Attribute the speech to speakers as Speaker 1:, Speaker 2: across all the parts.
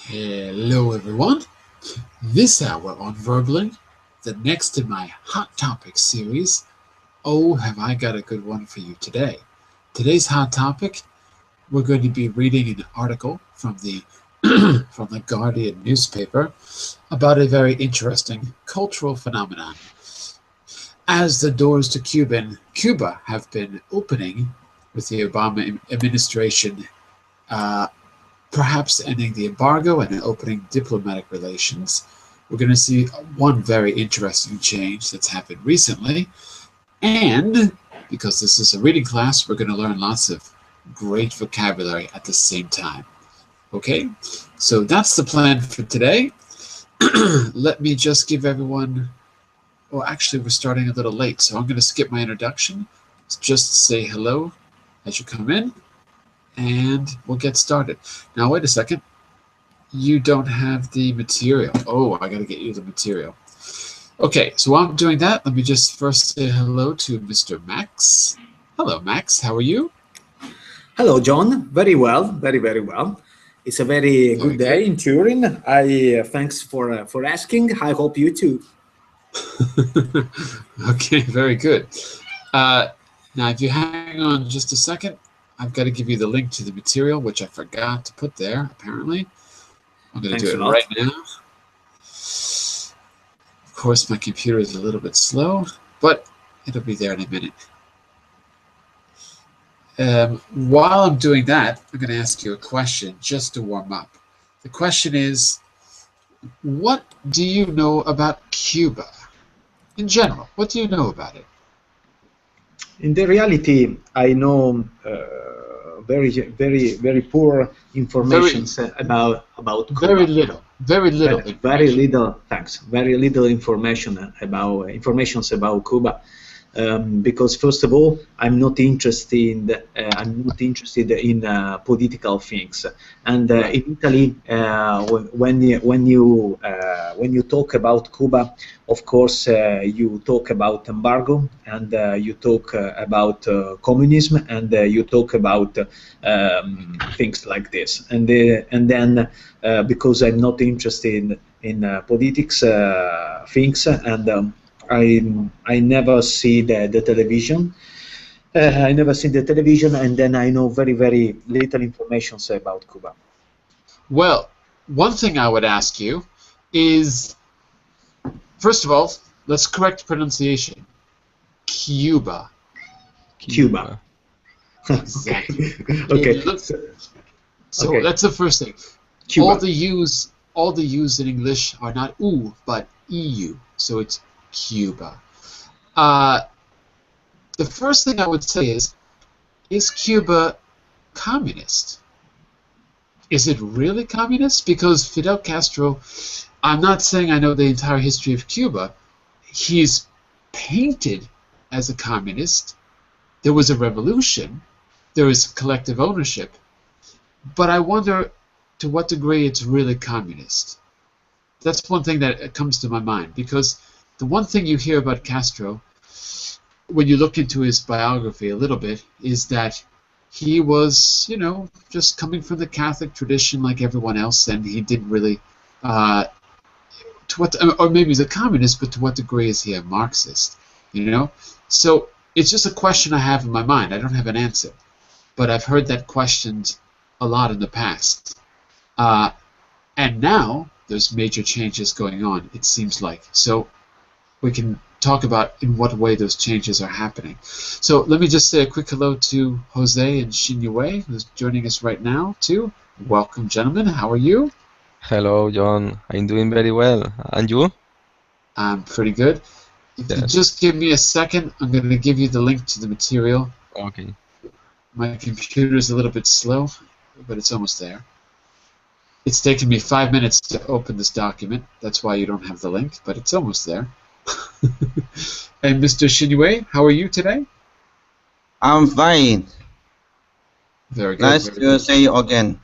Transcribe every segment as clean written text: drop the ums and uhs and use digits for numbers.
Speaker 1: Hello everyone. This hour on Verbling, the next in my Hot Topics series. Oh, have I got a good one for you today. Today's hot topic, we're going to be reading an article from the from the Guardian newspaper about a very interesting cultural phenomenon. As the doors to Cuba have been opening with the Obama administration uh, perhaps ending the embargo and opening diplomatic relations, we're going to see one very interesting change that's happened recently. And because this is a reading class, we're going to learn lots of great vocabulary at the same time. Okay, so that's the plan for today. Let me just give everyone, well, actually, we're starting a little late, so I'm going to skip my introduction. Just say hello as you come in, and we'll get started. Now, wait a second. You don't have the material. Oh, I got to get you the material. Okay, so while I'm doing that, let me just first say hello to Mr. Max. Hello, Max. How are you?
Speaker 2: Hello, John. Very well. Very well. It's a very good day in Turin. Thanks for asking. I hope you too.
Speaker 1: Okay, very good. Now, if you hang on just a second, I've got to give you the link to the material, which I forgot to put there, apparently. I'm going to do it right now. Of course, my computer is a little bit slow, but it'll be there in a minute. While I'm doing that, I'm going to ask you a question just to warm up. The question is, what do you know about Cuba? In general, what do you know about it?
Speaker 2: In the reality, I know very poor information about Cuba.
Speaker 1: Very little.
Speaker 2: Very little. Thanks. Very little information about Cuba. Because first of all, I'm not interested in political things, and in Italy, when you talk about Cuba, of course you talk about embargo, and you talk about communism, and you talk about things like this, and then because I'm not interested in politics things, and I never see the television. I never see the television, and then I know very little information about Cuba.
Speaker 1: Well, one thing I would ask you is, first of all, let's correct pronunciation. Cuba. Exactly.
Speaker 2: Okay.
Speaker 1: So that's the first thing. Cuba. All the U's in English are not U, but EU. So it's Cuba. The first thing I would say is Cuba communist? Is it really communist? Because Fidel Castro, I'm not saying I know the entire history of Cuba, he's painted as a communist. There was a revolution, there was collective ownership, but I wonder to what degree it's really communist. That's one thing that comes to my mind, because the one thing you hear about Castro, when you look into his biography a little bit, is that he was, just coming from the Catholic tradition like everyone else, and he didn't really, or maybe he's a communist, but to what degree is he a Marxist, So it's just a question I have in my mind. I don't have an answer, but I've heard that questioned a lot in the past. And now there's major changes going on, it seems like. So we can talk about in what way those changes are happening. So let me just say a quick hello to Jose and Shinyue, who's joining us right now, too. Welcome, gentlemen. How are you?
Speaker 3: Hello, John. I'm doing very well. And you?
Speaker 1: I'm pretty good. If you just give me a second, I'm going to give you the link to the material.
Speaker 3: Okay.
Speaker 1: My computer is a little bit slow, but it's almost there. It's taken me 5 minutes to open this document. That's why you don't have the link, but it's almost there. And Mr. Shinyue, how are you today?
Speaker 4: I'm fine.
Speaker 1: Very good.
Speaker 4: Nice to see you again.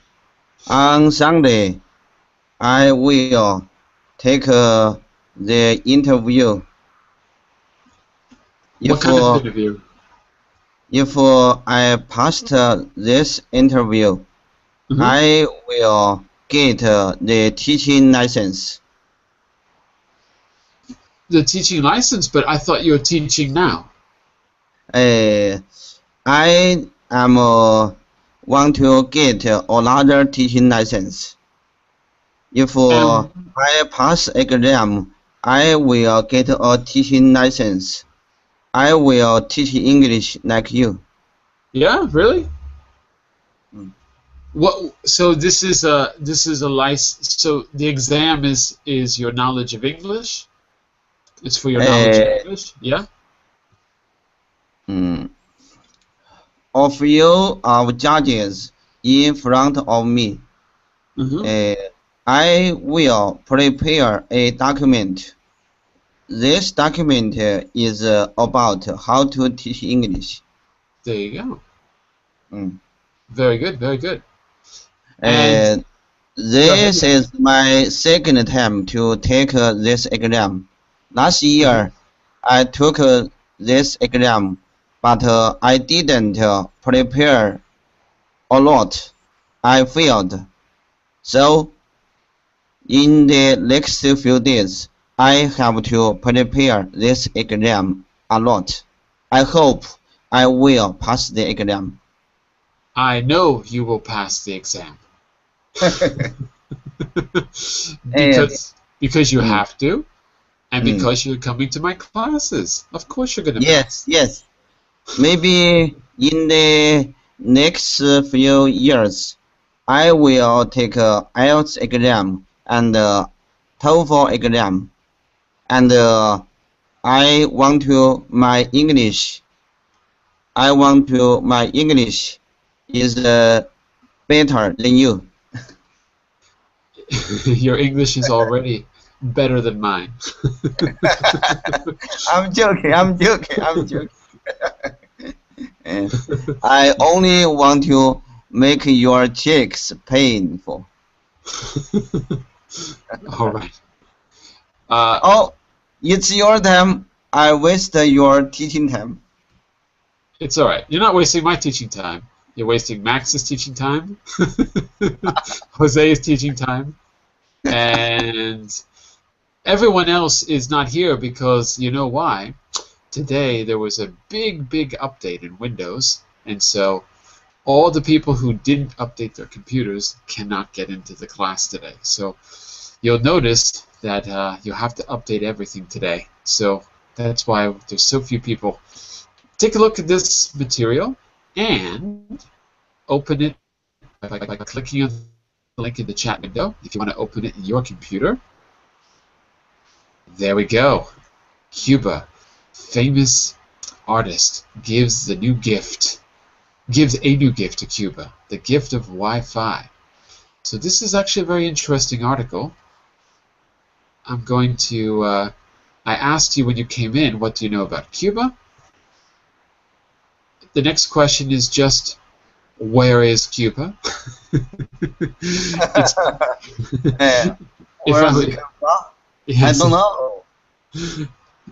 Speaker 4: On Sunday, I will take the interview.
Speaker 1: What kind of interview?
Speaker 4: If I passed this interview, I will get the teaching license.
Speaker 1: The teaching license, but I thought you were teaching now.
Speaker 4: I am want to get another teaching license. If I pass exam, I will get a teaching license. I will teach English like you.
Speaker 1: Yeah, really?
Speaker 4: Mm.
Speaker 1: What? So this is a license. So the exam is your knowledge of English. It's for your knowledge of English. Yeah.
Speaker 4: A few of judges in front of me. I will prepare a document. This document is about how to teach English.
Speaker 1: There you
Speaker 4: go.
Speaker 1: Very good, very good. And
Speaker 4: this is my second time to take this exam. Last year, I took this exam, but I didn't prepare a lot. I failed. So, in the next few days, I have to prepare this exam a lot. I hope I will pass the exam.
Speaker 1: I know you will pass the exam. because you have to, and because you're coming to my classes. Of course you're going to pass.
Speaker 4: Yes. Maybe in the next few years, I will take IELTS exam and TOEFL exam, and I want to my English is better than you.
Speaker 1: Your English is already better than mine.
Speaker 4: I'm joking. I only want to make your cheeks painful.
Speaker 1: All right.
Speaker 4: It's your time. I waste your teaching time.
Speaker 1: It's all right. You're not wasting my teaching time. You're wasting Max's teaching time, Jose's teaching time, and everyone else is not here because you know why? Today there was a big update in Windows, and so all the people who didn't update their computers cannot get into the class today. So you'll notice that you'll have to update everything today. So that's why there's so few people. Take a look at this material and open it by clicking on the link in the chat window if you want to open it in your computer. There we go. Cuba, famous artist, gives a new gift to Cuba, the gift of Wi-Fi. So this is actually a very interesting article. I'm going to, I asked you when you came in, what do you know about Cuba? The next question is just, where is Cuba?
Speaker 4: I don't know.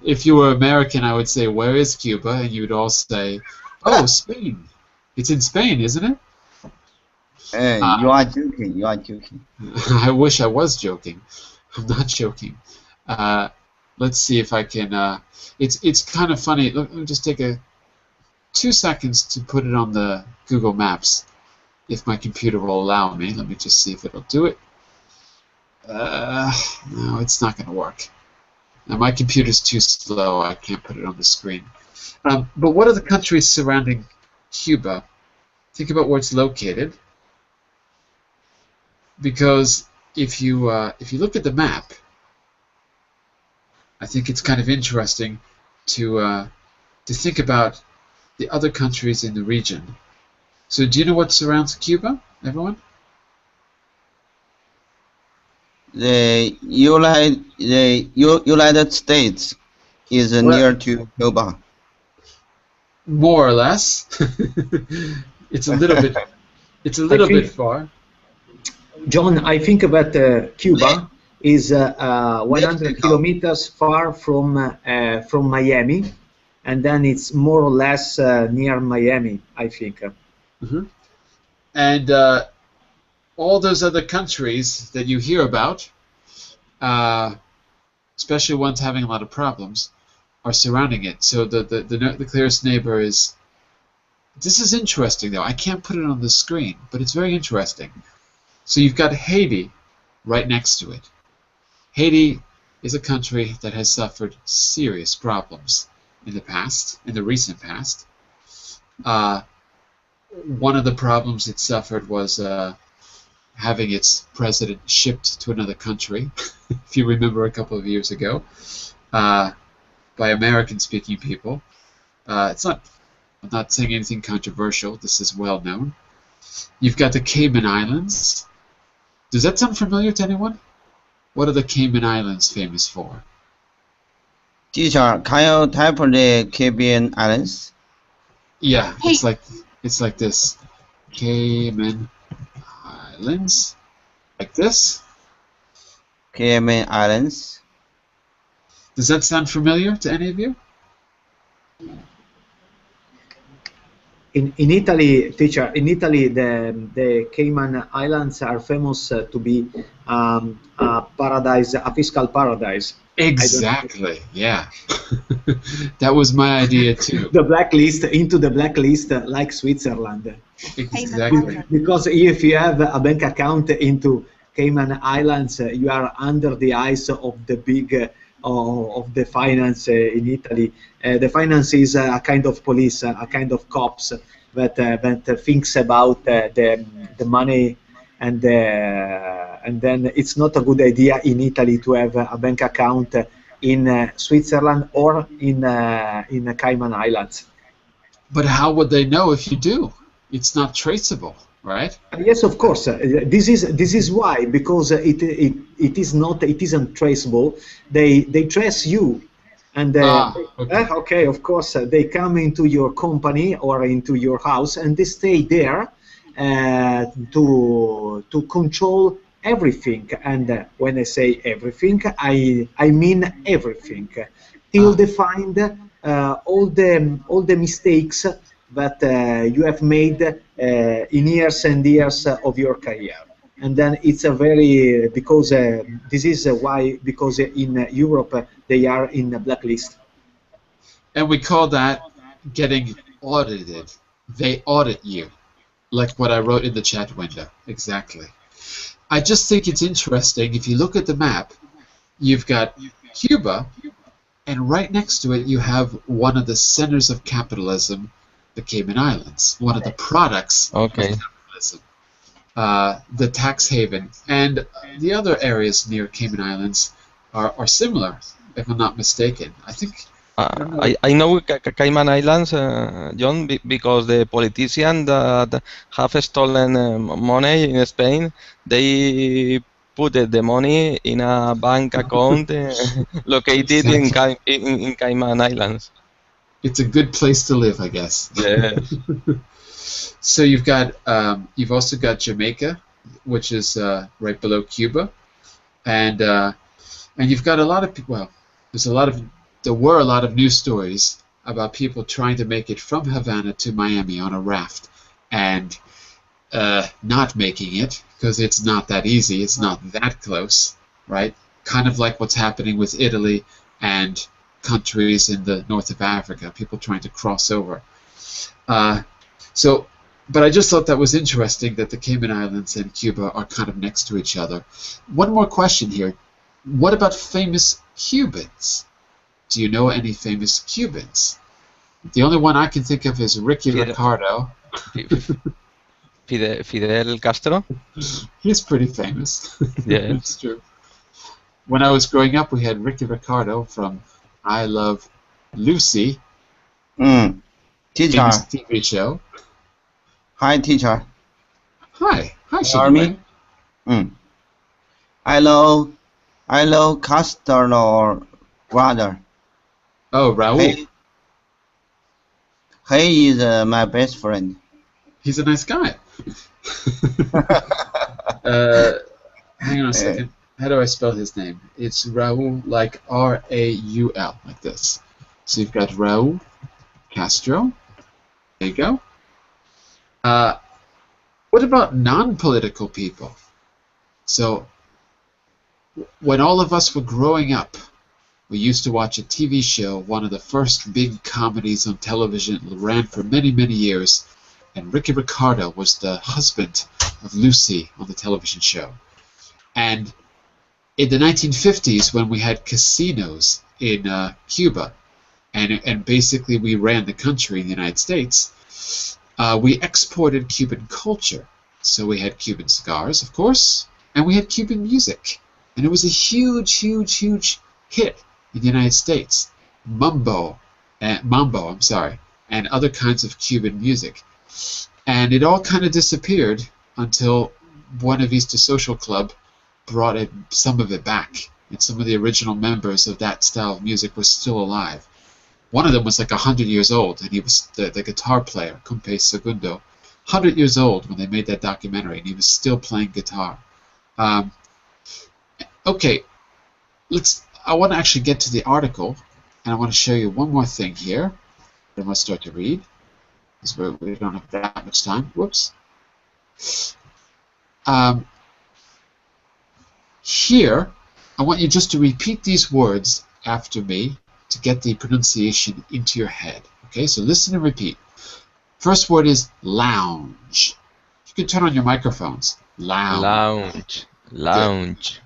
Speaker 1: If you were American, I would say, where is Cuba? And you'd all say, oh, Spain. It's in Spain, isn't it?
Speaker 4: You are joking.
Speaker 1: I wish I was joking. I'm not joking. Let's see if I can. It's kind of funny. Let me just take 2 seconds to put it on the Google Maps, if my computer will allow me. Let me just see if it'll do it. No, it's not going to work. Now, my computer's too slow. I can't put it on the screen. But what are the countries surrounding Cuba? Think about where it's located. Because if you look at the map, I think it's kind of interesting to think about the other countries in the region. So do you know what surrounds Cuba, everyone?
Speaker 4: The United States is near to Cuba.
Speaker 1: More or less. It's a little bit. It's a little bit far.
Speaker 2: John, I think that Cuba is 100 kilometers far from Miami, and then it's more or less near Miami, I think.
Speaker 1: Mm-hmm. And all those other countries that you hear about, especially ones having a lot of problems, are surrounding it. So the clearest neighbor is. This is interesting, though. I can't put it on the screen, but it's very interesting. So you've got Haiti right next to it. Haiti is a country that has suffered serious problems in the past, in the recent past. One of the problems it suffered was having its president shipped to another country, if you remember a couple of years ago, by American-speaking people. I'm not saying anything controversial. This is well known. You've got the Cayman Islands. Does that sound familiar to anyone? What are the Cayman Islands famous for?
Speaker 4: Teacher, can you type the Caribbean Islands?
Speaker 1: Yeah, it's like this. Cayman Islands, like this.
Speaker 4: Cayman Islands.
Speaker 1: Does that sound familiar to any of you?
Speaker 2: In Italy, teacher, in Italy, the Cayman Islands are famous to be a paradise, a fiscal paradise.
Speaker 1: Exactly. Yeah. That was my idea too.
Speaker 2: The blacklist, into the blacklist, like Switzerland.
Speaker 1: Exactly.
Speaker 2: Because if you have a bank account into Cayman Islands, you are under the eyes of the big of the finance in Italy. The finance is a kind of police, a kind of cops that thinks about the money, and then it's not a good idea in Italy to have a bank account in Switzerland or in Cayman Islands.
Speaker 1: But how would they know if you do? It's not traceable, right?
Speaker 2: Yes, of course. This is why, because it isn't traceable. They trace you, and okay, of course, they come into your company or into your house, and they stay there to control everything. And when I say everything, I mean everything, till they find all the mistakes that you have made in years and years of your career. And then it's a very, because this is why, because in Europe they are in a blacklist.
Speaker 1: And we call that getting audited. They audit you, like what I wrote in the chat window. Exactly. I just think it's interesting. If you look at the map, you've got Cuba, and right next to it you have one of the centers of capitalism, the Cayman Islands, one of the products of capitalism, the tax haven, and the other areas near Cayman Islands are similar, if I'm not mistaken. I think.
Speaker 3: I know Cayman Islands, John, because the politicians that have stolen money in Spain, they put the money in a bank account located in Cayman Islands.
Speaker 1: It's a good place to live, I guess.
Speaker 3: Yes.
Speaker 1: So you've also got Jamaica, which is right below Cuba, and you've got a lot of people. Well, there were a lot of news stories about people trying to make it from Havana to Miami on a raft, and not making it because it's not that easy. It's not that close, right? Kind of like what's happening with Italy and countries in the north of Africa, people trying to cross over. But I just thought that was interesting that the Cayman Islands and Cuba are kind of next to each other. One more question here. What about famous Cubans? Do you know any famous Cubans? The only one I can think of is Ricky Ricardo.
Speaker 3: Fidel Castro?
Speaker 1: He's pretty famous.
Speaker 3: Yeah.
Speaker 1: That's true. When I was growing up, we had Ricky Ricardo from I Love Lucy,
Speaker 4: Teacher.
Speaker 1: famous TV show.
Speaker 4: Hi, teacher.
Speaker 1: Hi,
Speaker 4: Hear me? I love Castro brother.
Speaker 1: Oh, Raul.
Speaker 4: He is my best friend.
Speaker 1: He's a nice guy. Hang on a second. How do I spell his name? It's Raul, like R-A-U-L, like this. So you've got Raul Castro. There you go. What about non-political people? So when all of us were growing up, we used to watch a TV show, one of the first big comedies on television. It ran for many, many years, and Ricky Ricardo was the husband of Lucy on the television show. And in the 1950s, when we had casinos in Cuba, and basically we ran the country in the United States, we exported Cuban culture. So we had Cuban cigars, of course, and we had Cuban music. And it was a huge, huge, huge hit in the United States. Mambo, and other kinds of Cuban music. And it all kind of disappeared until Buena Vista Social Club brought some of it back. And some of the original members of that style of music were still alive. One of them was like 100 years old, and he was the guitar player, Cumpe Segundo. 100 years old when they made that documentary, and he was still playing guitar. Okay, I want to actually get to the article, and I want to show you one more thing here. Then we'll start to read, because we don't have that much time. Whoops. Here, I want you just to repeat these words after me to get the pronunciation into your head. Okay, so listen and repeat. First word is lounge. You can turn on your microphones. Lounge.
Speaker 3: Lounge. Lounge.
Speaker 1: Good.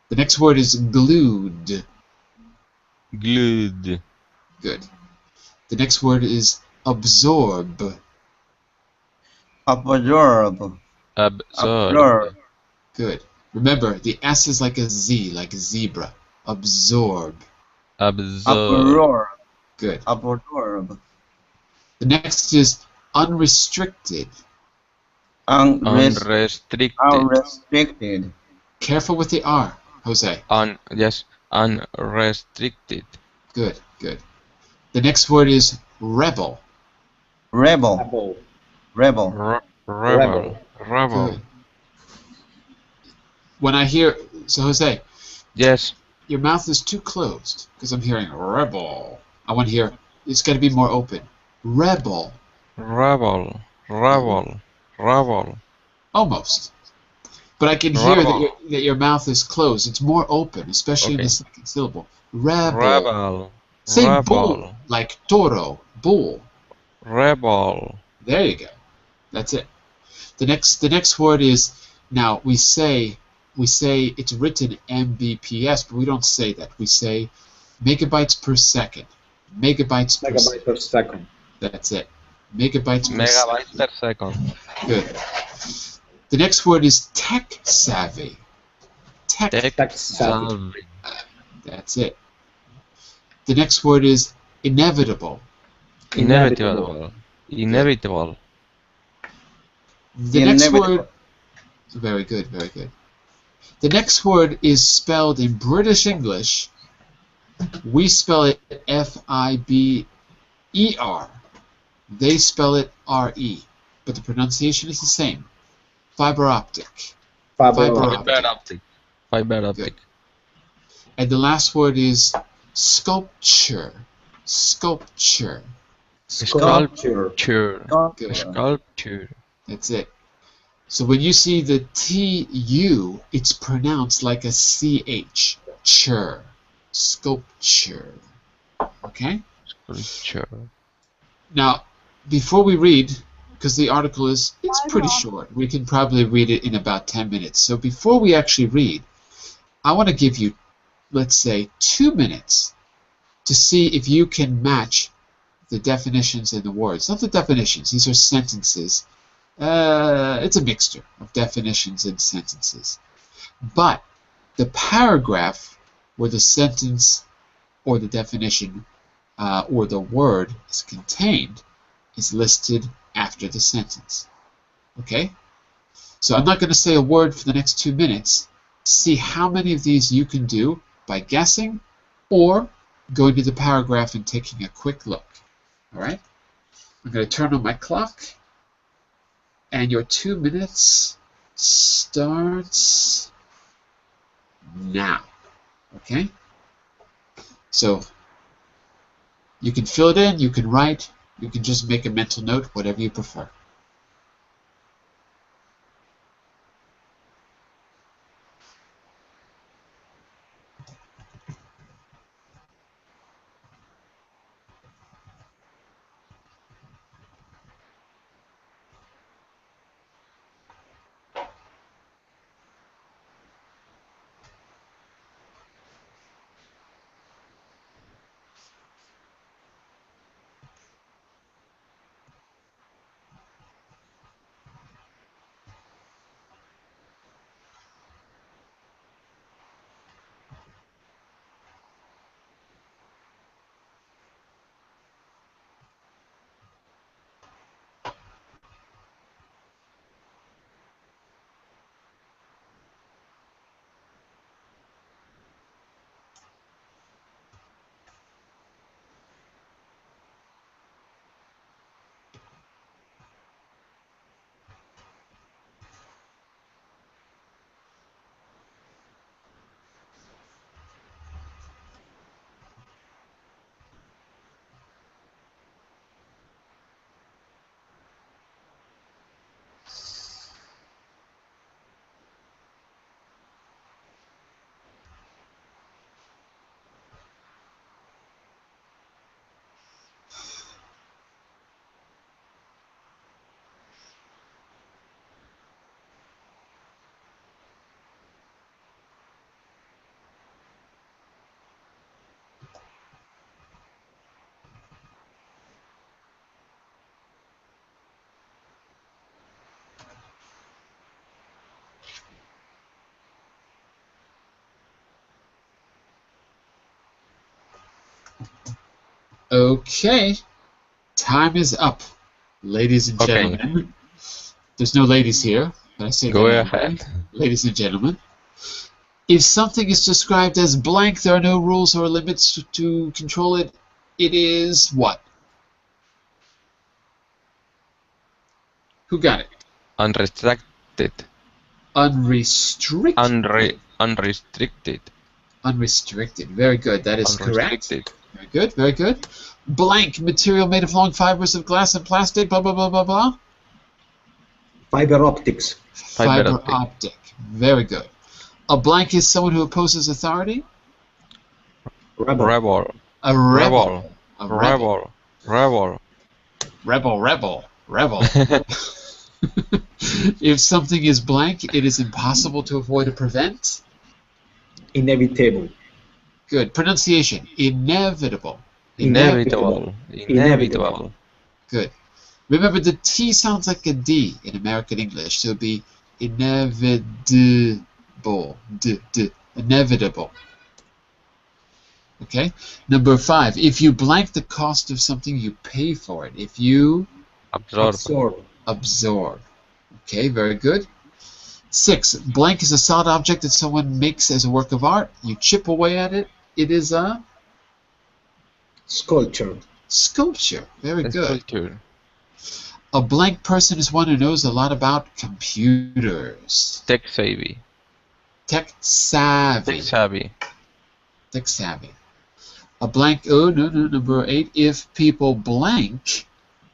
Speaker 1: The next word is glued.
Speaker 3: Glued.
Speaker 1: Good. The next word is absorb.
Speaker 4: Absorb.
Speaker 3: Absorb.
Speaker 1: Good. Remember, the S is like a Z, like a zebra. Absorb.
Speaker 3: Absorb.
Speaker 1: Good.
Speaker 4: Absorb.
Speaker 1: The next is unrestricted.
Speaker 3: Unrestricted.
Speaker 4: Unrestricted.
Speaker 1: Careful with the R, Jose.
Speaker 3: Yes. Unrestricted.
Speaker 1: Good, good. The next word is rebel.
Speaker 4: Rebel. Rebel.
Speaker 3: Rebel.
Speaker 1: Good. When I hear, so Jose,
Speaker 3: Yes.
Speaker 1: your mouth is too closed because I'm hearing rebel. I want to hear, it's got to be more open. Rebel.
Speaker 3: Rebel. Rebel. Rebel.
Speaker 1: Almost. But I can hear that your mouth is closed. It's more open, especially in the second syllable. Rebel.
Speaker 3: Rebel.
Speaker 1: Say
Speaker 3: Rebel.
Speaker 1: bull, like toro, bull.
Speaker 3: Rebel.
Speaker 1: There you go. That's it. The next word is, now we say it's written Mbps, but we don't say that. We say megabytes per second. Megabytes per second. That's it. Megabytes per second. Good. The next word is tech savvy. Tech savvy. That's it. The next word is inevitable.
Speaker 3: Inevitable. Inevitable.
Speaker 1: The next word, very good, very good. The next word is spelled in British English. We spell it Fiber. They spell it Re, but the pronunciation is the same. Fiber optic.
Speaker 3: Fiber optic. Fiber optic.
Speaker 1: And the last word is sculpture. Sculpture.
Speaker 3: Sculpture.
Speaker 1: Good.
Speaker 3: Sculpture.
Speaker 1: That's it. So when you see the TU, it's pronounced like a CH. Chur. Sculpture. Okay?
Speaker 3: Sculpture.
Speaker 1: Now, before we read, because the article it's pretty short, we can probably read it in about 10 minutes. So before we actually read, I want to give you, let's say, 2 minutes to see if you can match the definitions and the words. Not the definitions, these are sentences. It's a mixture of definitions and sentences. But the paragraph where the sentence or the definition or the word is contained is listed after the sentence. Okay? So I'm not going to say a word for the next 2 minutes to see how many of these you can do by guessing or going to the paragraph and taking a quick look. Alright? I'm going to turn on my clock. And your 2 minutes starts now. Okay? So you can fill it in, you can write, you can just make a mental note, whatever you prefer. Okay. Time is up, ladies and
Speaker 3: Okay.
Speaker 1: gentlemen. There's no ladies here, but I say
Speaker 3: Go
Speaker 1: that
Speaker 3: ahead.
Speaker 1: anyway. Ladies and gentlemen. If something is described as blank, there are no rules or limits to control it. It is what? Who got it?
Speaker 3: Unrestricted.
Speaker 1: Unrestricted.
Speaker 3: Unrestricted.
Speaker 1: Unrestricted. Very good. That is correct.
Speaker 3: Unrestricted.
Speaker 1: Very good. Very good. Blank. Material made of long fibers of glass and plastic. Blah, blah, blah, blah, blah.
Speaker 2: Fiber optics.
Speaker 1: Fiber optic. Very good. A blank is someone who opposes authority.
Speaker 2: Rebel.
Speaker 3: Rebel.
Speaker 1: A rebel. A
Speaker 3: Rebel. Rebel.
Speaker 1: Rebel. If something is blank, it is impossible to avoid or prevent.
Speaker 2: Inevitable.
Speaker 1: Good. Pronunciation. Inevitable.
Speaker 3: Inevitable.
Speaker 1: Good. Remember, the T sounds like a D in American English, so it would be inevitable. Inevitable. Okay? Number 5. If you blank the cost of something, you pay for it. If you absorb. Okay, very good. 6. Blank is a solid object that someone makes as a work of art. You chip away at it. It is a
Speaker 2: sculpture.
Speaker 1: Very good. A blank person is one who knows a lot about computers.
Speaker 3: Tech savvy.
Speaker 1: Tech savvy. A blank. Oh, no. Number 8. If people blank,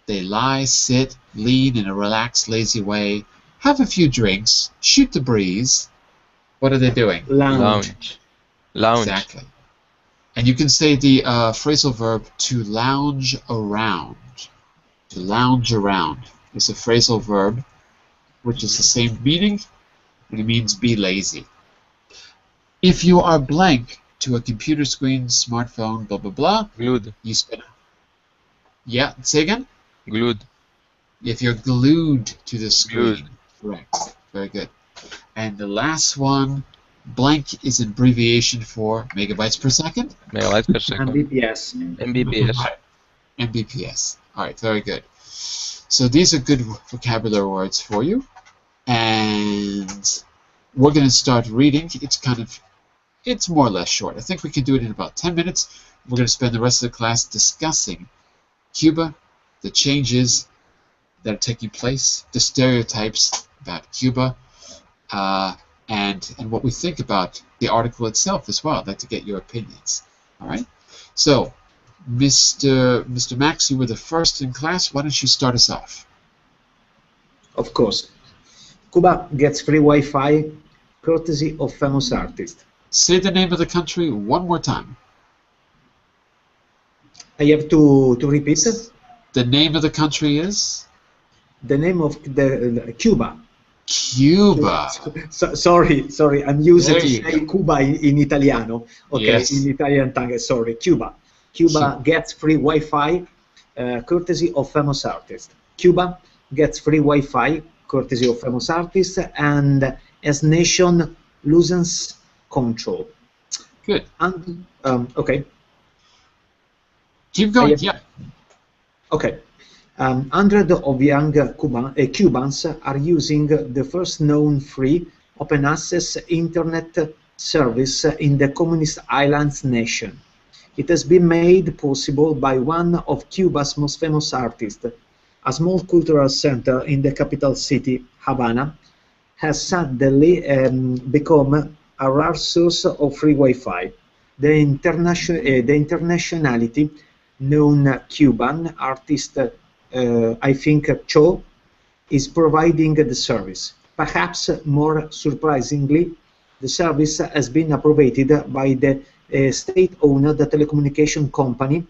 Speaker 1: they lie, sit, lean in a relaxed, lazy way, have a few drinks, shoot the breeze. What are they doing?
Speaker 2: Lounge.
Speaker 1: Exactly. And you can say the phrasal verb to lounge around. To lounge around is a phrasal verb which is the same meaning, and it means be lazy. If you are blank to a computer screen, smartphone, blah, blah, blah,
Speaker 3: Glued.
Speaker 1: you spend. Yeah, say again?
Speaker 3: Glued.
Speaker 1: If you're glued to the screen. Correct. Very good. And the last one, blank is an abbreviation for megabytes per second.
Speaker 3: Megabytes per second.
Speaker 2: Mbps.
Speaker 1: Mbps. All right, very good. So these are good vocabulary words for you. And we're going to start reading. It's more or less short. I think we can do it in about 10 minutes. We're going to spend the rest of the class discussing Cuba, the changes that are taking place, the stereotypes about Cuba, and what we think about the article itself as well. I'd like to get your opinions. All right? So, Mr. Max, you were the first in class. Why don't you start us off?
Speaker 2: Of course. Cuba gets free Wi-Fi courtesy of famous artists.
Speaker 1: Say the name of the country one more time.
Speaker 2: I have to repeat it.
Speaker 1: The name of the country is?
Speaker 2: The name of the Cuba.
Speaker 1: Cuba.
Speaker 2: Sorry, I'm used to say Cuba in Italiano. Okay,
Speaker 1: yes.
Speaker 2: In Italian tongue, sorry. Cuba gets free Wi-Fi courtesy of famous artists. Cuba gets free Wi-Fi courtesy of famous artists, and as nation loosens control.
Speaker 1: Good.
Speaker 2: And okay.
Speaker 1: Keep going. Yeah.
Speaker 2: Okay. Hundreds of young Cubans are using the first known free open access internet service in the communist islands nation. It has been made possible by one of Cuba's most famous artists. A small cultural center in the capital city, Havana, has suddenly become a rare source of free Wi-Fi. The internationality known Cuban artist, I think Cho, is providing the service. Perhaps more surprisingly, the service has been approved by the state-owned telecommunication company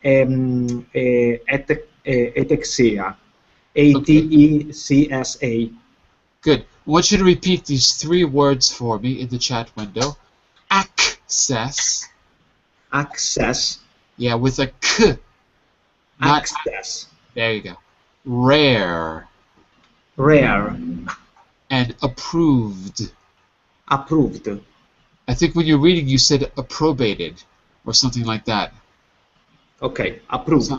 Speaker 2: Atexia, ATECSA.
Speaker 1: Good. I want you to repeat these 3 words for me in the chat window. Access.
Speaker 2: Access.
Speaker 1: Yeah, with a K.
Speaker 2: Access.
Speaker 1: There you go. Rare. And approved.
Speaker 2: Approved.
Speaker 1: I think when you're reading, you said approbated or something like that.
Speaker 2: Okay, approved.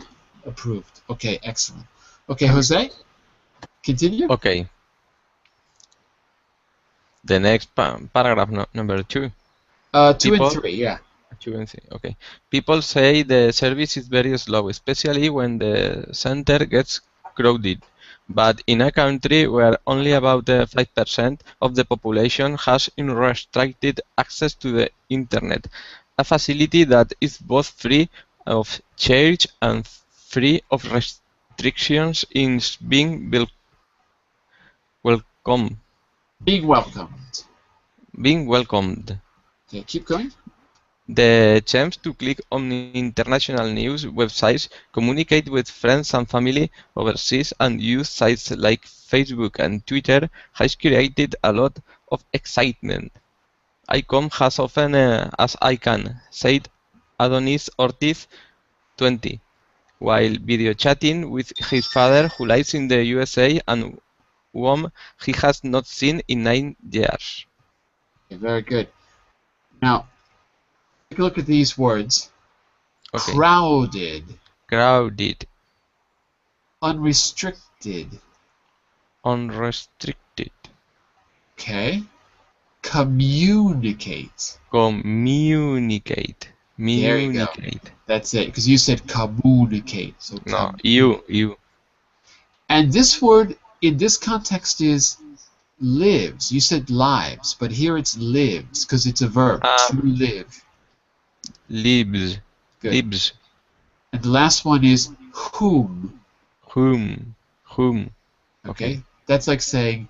Speaker 1: Approved. Okay, excellent. Okay, Jose, continue.
Speaker 3: Okay. The next paragraph, number 2.
Speaker 1: 2 and 3, yeah.
Speaker 3: 2 and 3. Okay. People say the service is very slow, especially when the center gets crowded. But in a country where only about 5% of the population has unrestricted access to the internet, a facility that is both free of charge and free of restrictions is being welcome.
Speaker 1: Being welcomed.
Speaker 3: Being welcomed.
Speaker 1: Okay, keep going.
Speaker 3: The chance to click on international news websites, communicate with friends and family overseas, and use sites like Facebook and Twitter has created a lot of excitement. I come as often as I can, said Adonis Ortiz, 20, while video chatting with his father who lives in the USA and whom he has not seen in 9 years.
Speaker 1: Okay, very good. Now, take a look at these words.
Speaker 3: Okay.
Speaker 1: Crowded.
Speaker 3: Crowded.
Speaker 1: Unrestricted.
Speaker 3: Unrestricted.
Speaker 1: Okay. Communicate.
Speaker 3: Communicate.
Speaker 1: There you go. That's it, because you said communicate. So
Speaker 3: no, you.
Speaker 1: And this word in this context is lives. You said lives, but here it's lives because it's a verb, to live.
Speaker 3: Lives.
Speaker 1: Good.
Speaker 3: Lives.
Speaker 1: And the last one is whom.
Speaker 3: Whom.
Speaker 1: Okay. That's like saying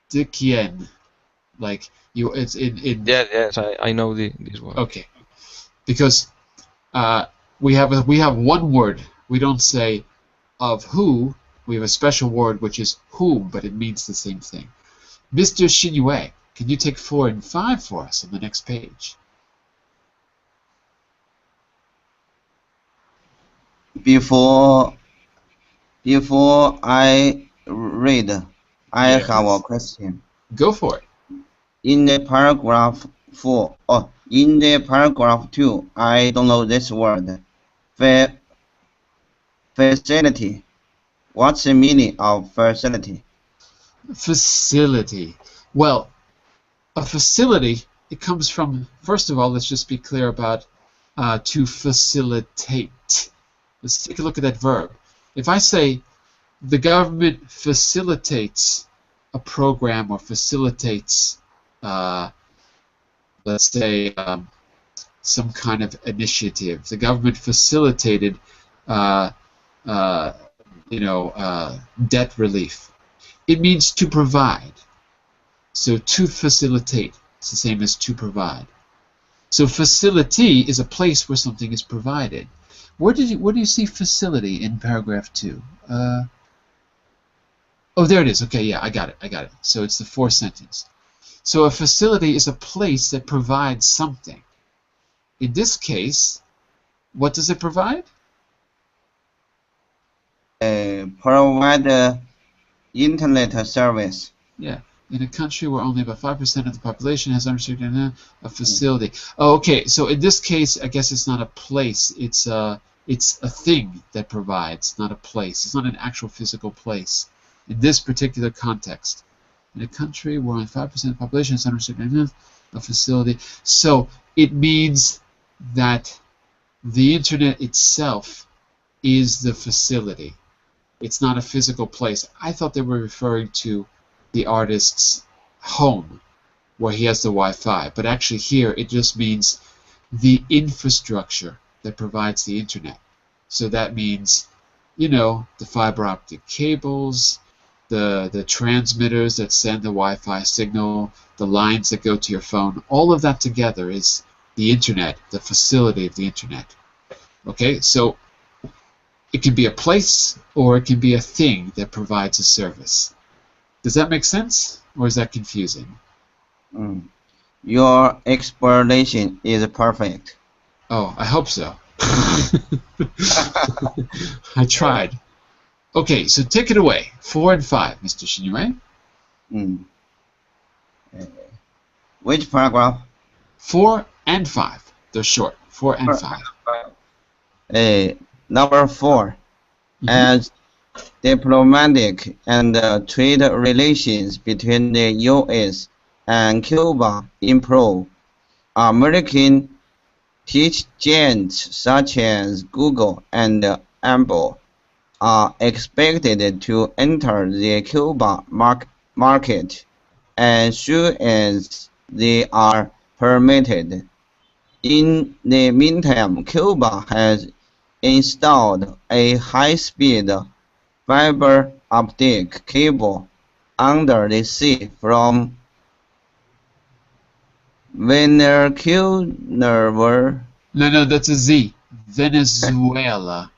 Speaker 1: de quien. Like you, it's in.
Speaker 3: Yes, I know this word.
Speaker 1: Okay. Because we have one word. We don't say of who. We have a special word which is whom, but it means the same thing. Mr. Shinyue, can you take 4 and 5 for us on the next page?
Speaker 4: Before I read, I
Speaker 1: Yes.
Speaker 4: have a question.
Speaker 1: Go for it.
Speaker 4: In the paragraph 4, in the paragraph 2, I don't know this word. Facility. What's the meaning of facility?
Speaker 1: Facility. Well, a facility, it comes from, first of all, let's just be clear about to facilitate. Let's take a look at that verb. If I say the government facilitates a program or facilitates, let's say, some kind of initiative. The government facilitated, debt relief. It means to provide. So to facilitate, it's the same as to provide. So facility is a place where something is provided. Where do you see facility in paragraph 2? Oh, there it is. Okay, yeah, I got it. So it's the 4th sentence. So a facility is a place that provides something. In this case, what does it provide?
Speaker 4: Provide internet service.
Speaker 1: Yeah, in a country where only about 5% of the population has unrestricted a facility. Oh, okay, so in this case, I guess it's not a place. It's a thing that provides, not a place. It's not an actual physical place in this particular context. In a country where only 5% of the population has unrestricted a facility. So it means that the internet itself is the facility. It's not a physical place. I thought they were referring to the artist's home, where he has the Wi-Fi. But actually here, it just means the infrastructure that provides the internet. So that means, the fiber optic cables, the transmitters that send the Wi-Fi signal, the lines that go to your phone. All of that together is the internet, the facility of the internet. Okay, so it can be a place or it can be a thing that provides a service. Does that make sense, or is that confusing?
Speaker 4: Your explanation is perfect.
Speaker 1: Oh, I hope so. I tried. Okay, so take it away. 4 and 5, Mr. Shinyue.
Speaker 4: Which paragraph?
Speaker 1: 4 and 5. They're short. 4 and 5.
Speaker 4: Number 4. As diplomatic and trade relations between the U.S. and Cuba improve, American tech giants such as Google and Apple are expected to enter the Cuba market as soon as they are permitted. In the meantime, Cuba has installed a high-speed fiber optic cable under the sea from Venezuela.
Speaker 1: No, that's a Z. Venezuela.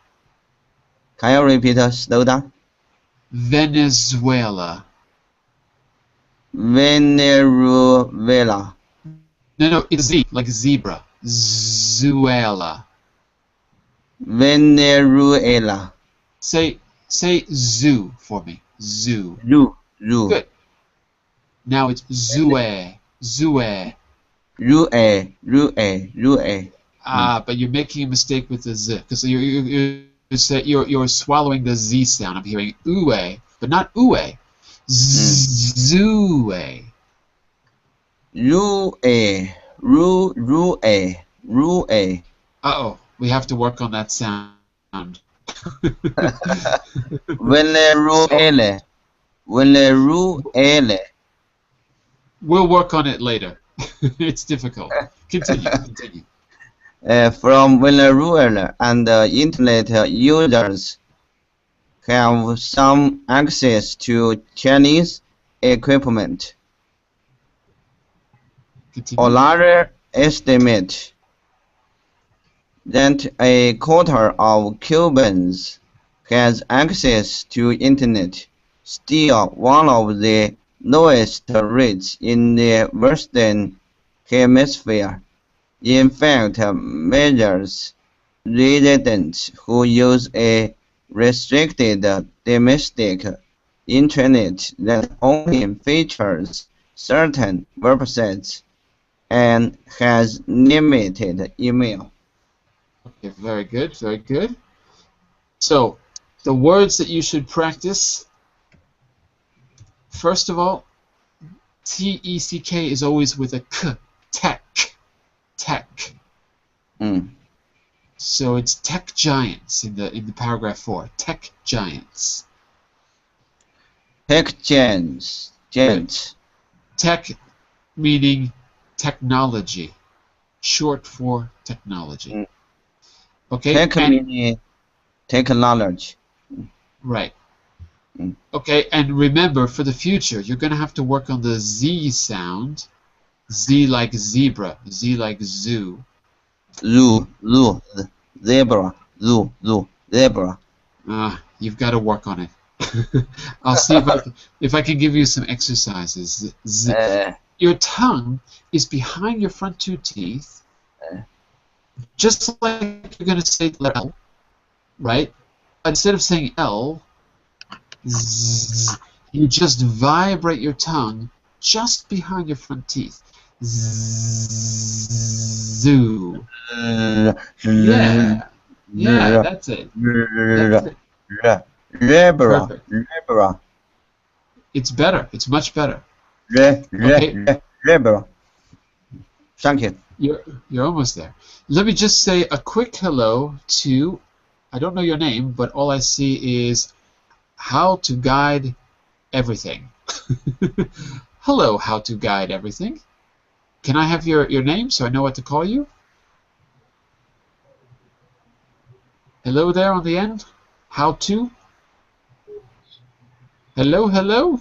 Speaker 4: Can you repeat? Slow down.
Speaker 1: Venezuela.
Speaker 4: Venezuela.
Speaker 1: No, it's Z, like zebra. Zuela.
Speaker 4: Venezuela.
Speaker 1: Say zoo for me. Zoo.
Speaker 4: Ru.
Speaker 1: Good. Now it's zue. Zue.
Speaker 4: Rue.
Speaker 1: But you're making a mistake with the Z, because you're swallowing the Z sound. I'm hearing ue, but not ue. Zue.
Speaker 4: Rue.
Speaker 1: Uh-oh, we have to work on that sound.
Speaker 4: Venezuela.
Speaker 1: We'll work on it later. It's difficult. Continue.
Speaker 4: From Venezuela, and internet users have some access to Chinese equipment.
Speaker 1: Continue.
Speaker 4: Another estimate that a quarter of Cubans has access to internet, still one of the lowest rates in the Western Hemisphere. In fact, measures residents who use a restricted domestic internet that only features certain websites and has limited email.
Speaker 1: Okay, very good, very good. So, the words that you should practice, first of all, T-E-C-K is always with a K, tech. So it's tech giants in the paragraph 4. Tech giants.
Speaker 4: Tech giants.
Speaker 1: Tech meaning technology, short for technology. Okay.
Speaker 4: Tech meaning technology.
Speaker 1: Right. Okay, and remember, for the future, you're going to have to work on the Z sound. Z like zebra, Z like zoo.
Speaker 4: Zebra.
Speaker 1: You've got to work on it. I'll see if I can give you some exercises. Your tongue is behind your front two teeth, just like you're going to say the letter L, right? Instead of saying L, Z, you just vibrate your tongue just behind your front teeth. Zoo. Yeah, that's it.
Speaker 4: Zebra.
Speaker 1: It's better. It's much better.
Speaker 4: Zebra. Thank you.
Speaker 1: You're almost there. Let me just say a quick hello to, I don't know your name, but all I see is How to Guide Everything. Hello, How to Guide Everything. Can I have your name so I know what to call you? Hello there on the end. How to? Hello?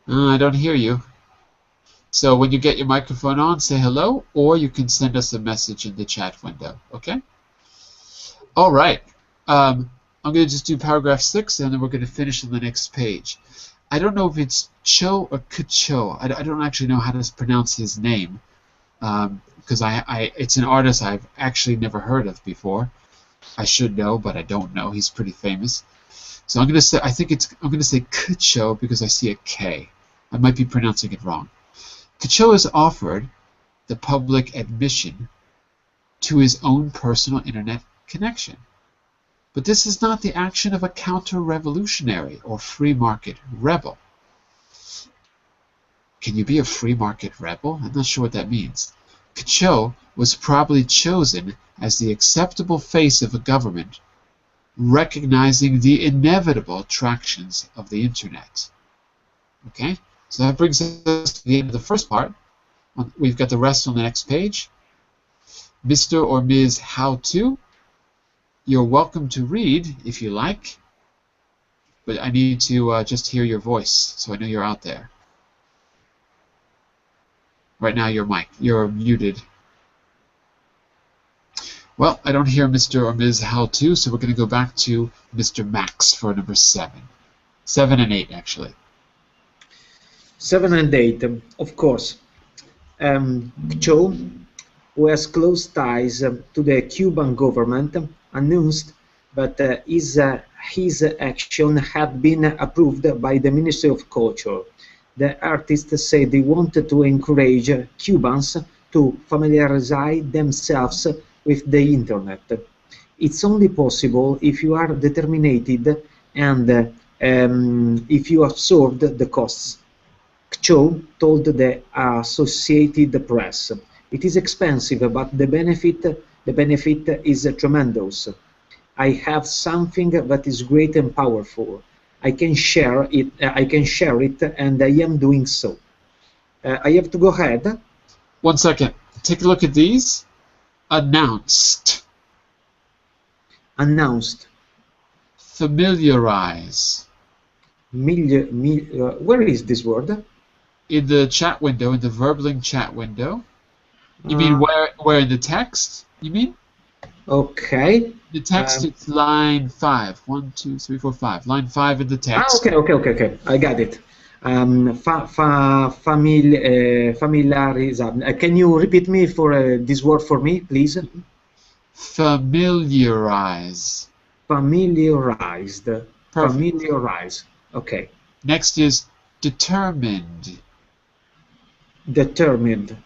Speaker 1: I don't hear you. So when you get your microphone on, say hello, or you can send us a message in the chat window, okay? All right. I'm going to just do paragraph 6, and then we're going to finish on the next page. I don't know if it's Cho or Kucho. I don't actually know how to pronounce his name, because it's an artist I've actually never heard of before. I should know, but I don't know. He's pretty famous. So I'm going to say, I'm going to say Kucho because I see a K. I might be pronouncing it wrong. Kucho is offered the public admission to his own personal internet connection. But this is not the action of a counter-revolutionary or free market rebel. Can you be a free market rebel? I'm not sure what that means. Cho was probably chosen as the acceptable face of a government, recognizing the inevitable attractions of the internet. Okay, so that brings us to the end of the first part. We've got the rest on the next page. Mr. or Ms. How To, you're welcome to read if you like, but I need to just hear your voice so I know you're out there. Right now you're muted. Well, I don't hear Mr. or Ms. How To, so we're going to go back to Mr. Max for number 7. 7 and 8, actually.
Speaker 2: 7 and 8, of course. Cho, who has close ties to the Cuban government, announced that his action had been approved by the Ministry of Culture. The artist said they wanted to encourage Cubans to familiarize themselves with the internet. It's only possible if you are determined and if you absorb the costs. Cho told the Associated Press, "It is expensive, but the benefit is tremendous. I have something that is great and powerful. I can share it, and I am doing so." I have to go ahead.
Speaker 1: 1 second. Take a look at these. Announced.
Speaker 2: Announced.
Speaker 1: Familiarize.
Speaker 2: Where is this word?
Speaker 1: In the chat window, in the Verbling chat window. You mean where in the text? You mean?
Speaker 2: Okay.
Speaker 1: The text, it's line 5. 1, 2, 3, 4, 5. Line 5 in the text.
Speaker 2: Okay. I got it. Familiarize. Can you repeat me for this word for me, please?
Speaker 1: Familiarize.
Speaker 2: Familiarized.
Speaker 1: Perfect.
Speaker 2: Familiarize. Okay.
Speaker 1: Next is determined.
Speaker 2: Determined.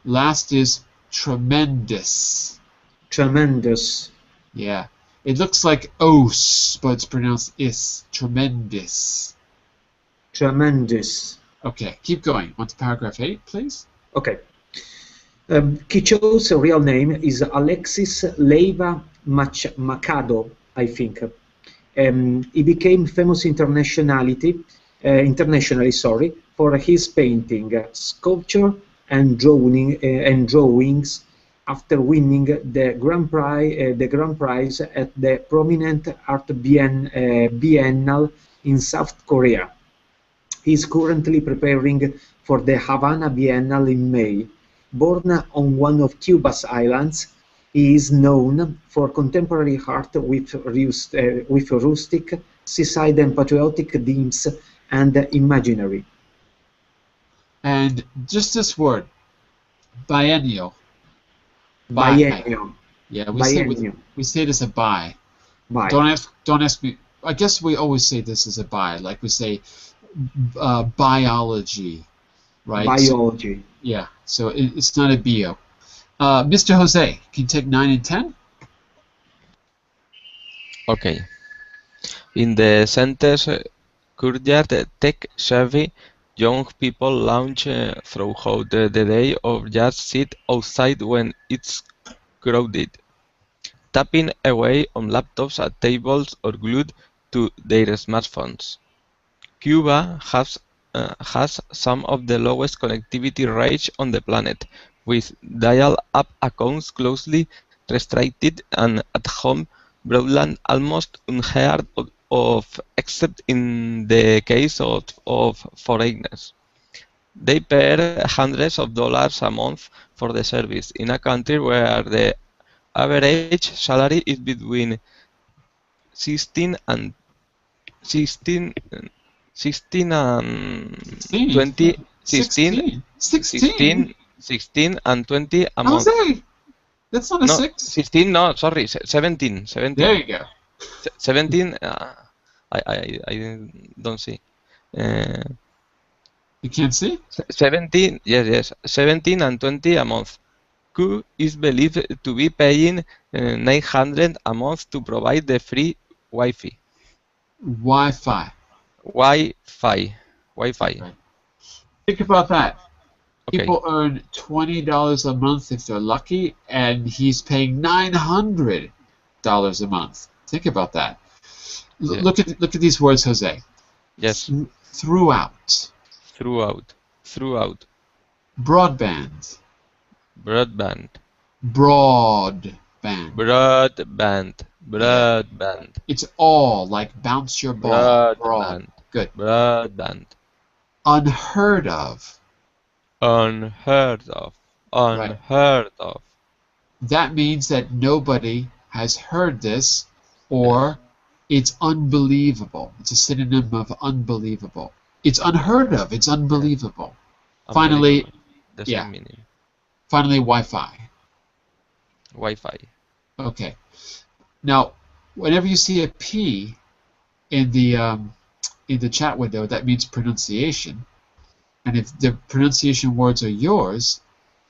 Speaker 1: Last is tremendous.
Speaker 2: Tremendous.
Speaker 1: Yeah. It looks like os, but it's pronounced is. Tremendous.
Speaker 2: Tremendous.
Speaker 1: Okay, keep going. On to paragraph 8, please.
Speaker 2: Okay. Cho's real name is Alexis Leiva Machado, I think. He became famous internationally, for his painting, sculpture, and drawings after winning the grand prize at the prominent art biennale in South Korea. He is currently preparing for the Havana Biennale in May. Born on one of Cuba's islands, he is known for contemporary art with rustic, seaside and patriotic themes and imaginary.
Speaker 1: And just this word, biennial.
Speaker 2: Biennial.
Speaker 1: Yeah, we say this a bi.
Speaker 2: Bi.
Speaker 1: Don't ask me. I guess we always say this as a bi, like we say biology, right?
Speaker 2: Biology.
Speaker 1: So, yeah, so it's not a bio. Mr. Jose, can you take 9 and 10?
Speaker 3: Okay. In the center's courtyard, tech-savvy young people lounge throughout the day or just sit outside when it's crowded, tapping away on laptops at tables or glued to their smartphones. Cuba has some of the lowest connectivity rates on the planet, with dial-up accounts closely restricted and at-home broadband almost unheard of except in the case of foreigners. They pay hundreds of dollars a month for the service in a country where the average salary is between 16 and 20 16 and 20 a month.
Speaker 1: Jose, that's not a 6.
Speaker 3: 16, no, sorry, 17.
Speaker 1: There you go.
Speaker 3: 17, I don't see.
Speaker 1: You can't see?
Speaker 3: 17, yes, 17 and 20 a month. who is believed to be paying 900 a month to provide the free Wi-Fi.
Speaker 1: Wi-Fi.
Speaker 3: Wi-Fi. Wi-Fi.
Speaker 1: Right. Think about that.
Speaker 3: Okay.
Speaker 1: People earn $20 a month if they're lucky, and he's paying $900 a month. Think about that.
Speaker 3: Yeah.
Speaker 1: Look at these words, Jose.
Speaker 3: Yes.
Speaker 1: Throughout.
Speaker 3: Throughout. Throughout.
Speaker 1: Broadband.
Speaker 3: Broadband.
Speaker 1: Broadband.
Speaker 3: Broadband. Broadband.
Speaker 1: It's all like bounce your ball. Broad.
Speaker 3: Broadband.
Speaker 1: Good.
Speaker 3: Broadband.
Speaker 1: Unheard of.
Speaker 3: Unheard of. Unheard of.
Speaker 1: That means that nobody has heard this, or it's unbelievable. It's a synonym of unbelievable. It's unheard of. It's unbelievable. Finally,
Speaker 3: the same meaning.
Speaker 1: Finally, Wi-Fi.
Speaker 3: Wi-Fi.
Speaker 1: Okay. Now, whenever you see a P in the chat window, that means pronunciation. And if the pronunciation words are yours,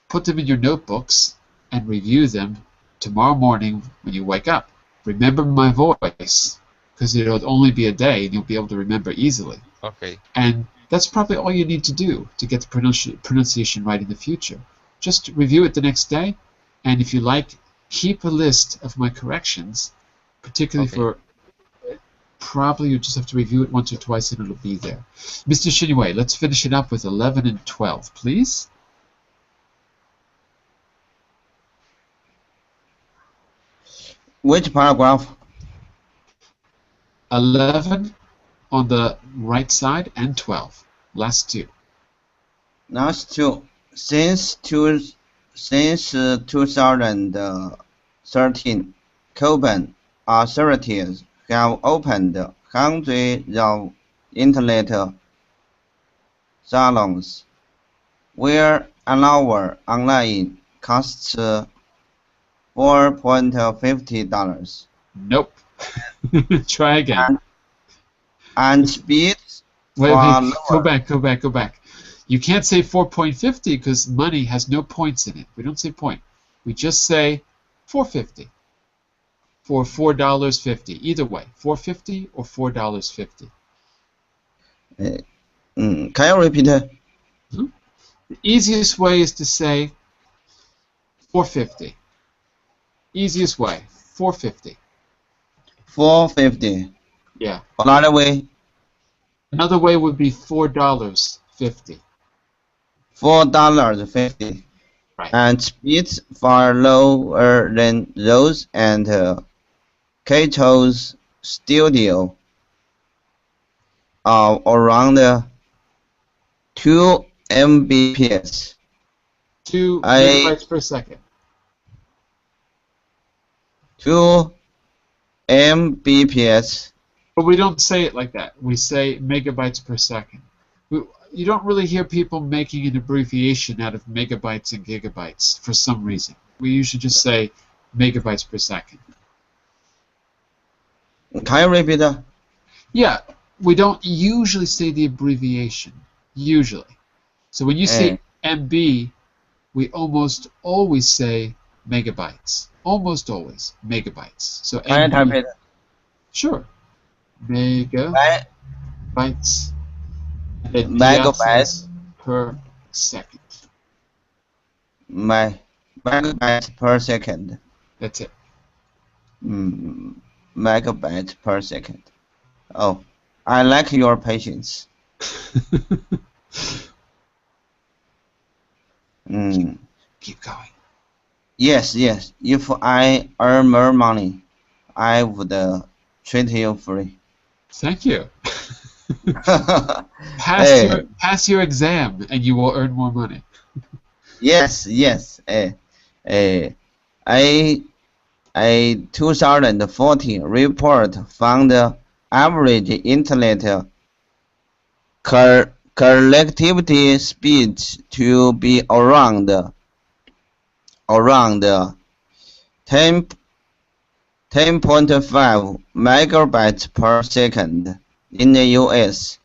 Speaker 1: put them in your notebooks and review them tomorrow morning when you wake up. Remember my voice, because it'll only be a day and you'll be able to remember easily.
Speaker 3: Okay.
Speaker 1: And that's probably all you need to do to get the pronunciation right in the future. Just review it the next day, and if you like, keep a list of my corrections, particularly for probably you just have to review it once or twice and it'll be there. Mr. Shinwei, let's finish it up with 11 and 12, please.
Speaker 4: Which paragraph?
Speaker 1: 11 on the right side and 12. Last two.
Speaker 4: Last two. Since 2013, Cuban authorities have opened hundreds of internet salons where an hour online costs $4.50.
Speaker 1: Nope. Try again.
Speaker 4: And speeds
Speaker 1: Wait,
Speaker 4: lower.
Speaker 1: go back. You can't say 4.50 because money has no points in it. We don't say point. We just say 4.50 for $4.50. Either way, 4.50 or $4.50.
Speaker 4: Can you repeat it?
Speaker 1: The easiest way is to say 4.50. Easiest way, 4.50.
Speaker 4: 4.50.
Speaker 1: Yeah.
Speaker 4: Another way?
Speaker 1: Another way would be $4.50.
Speaker 4: $4.50.
Speaker 1: Right.
Speaker 4: And speeds far lower than those and Cato's studio around 2 Mbps.
Speaker 1: 2 megabytes per second.
Speaker 4: 2 Mbps.
Speaker 1: But we don't say it like that. We say megabytes per second. You don't really hear people making an abbreviation out of megabytes and gigabytes for some reason. We usually just say megabytes per second.
Speaker 4: Can you repeat that?
Speaker 1: Yeah, we don't usually say the abbreviation. Usually. So when you say MB, we almost always say megabytes. Almost always megabytes. So
Speaker 4: Can you type it?
Speaker 1: Sure. Megabytes. And then
Speaker 4: Megabytes
Speaker 1: per second.
Speaker 4: Megabytes per second.
Speaker 1: That's it.
Speaker 4: Megabytes per second. Oh, I like your patience.
Speaker 1: Keep going.
Speaker 4: Yes. If I earn more money, I would treat you free.
Speaker 1: Thank you. Pass your exam and you will earn more money.
Speaker 4: Yes. A 2014 report found the average internet connectivity speed to be around 10.5 megabytes per second in the US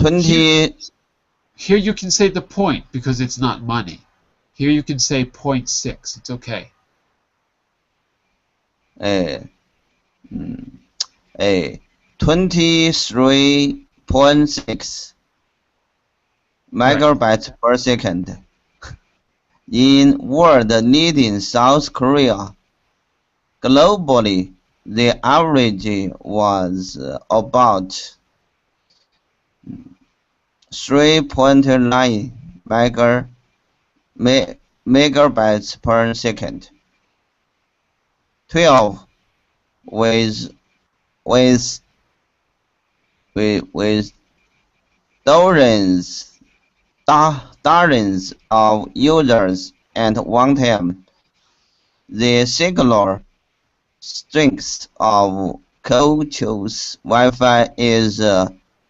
Speaker 4: 20.
Speaker 1: Here you can say the point because it's not money. Here you can say 0.6. It's okay.
Speaker 4: 23.6 megabytes per second. In world leading South Korea, globally, the average was about 3.9 megabytes per second. 12 with dozens of users at one time. The singular strength of co-choose Wi-Fi is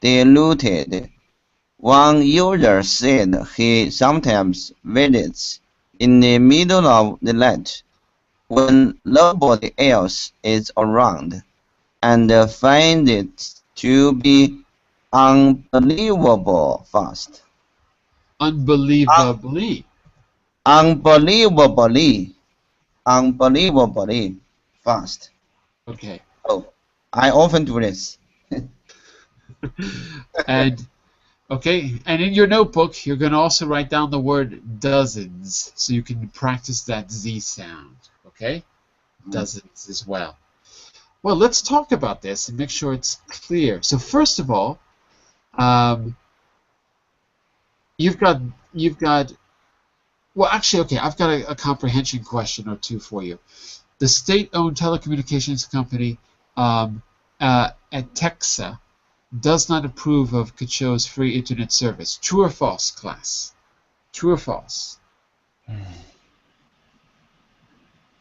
Speaker 4: diluted. One user said he sometimes visits in the middle of the night when nobody else is around and finds it to be unbelievably fast.
Speaker 1: Unbelievably.
Speaker 4: Unbelievably fast.
Speaker 1: Okay.
Speaker 4: Oh, I often do this.
Speaker 1: And okay, and in your notebook, you're going to also write down the word dozens, so you can practice that Z sound. Okay, dozens as well. Well, let's talk about this and make sure it's clear. So first of all, you've got. Well, actually, okay, I've got a comprehension question or two for you. The state-owned telecommunications company at Texas does not approve of Kacho's free internet service. True or false, class? True or false?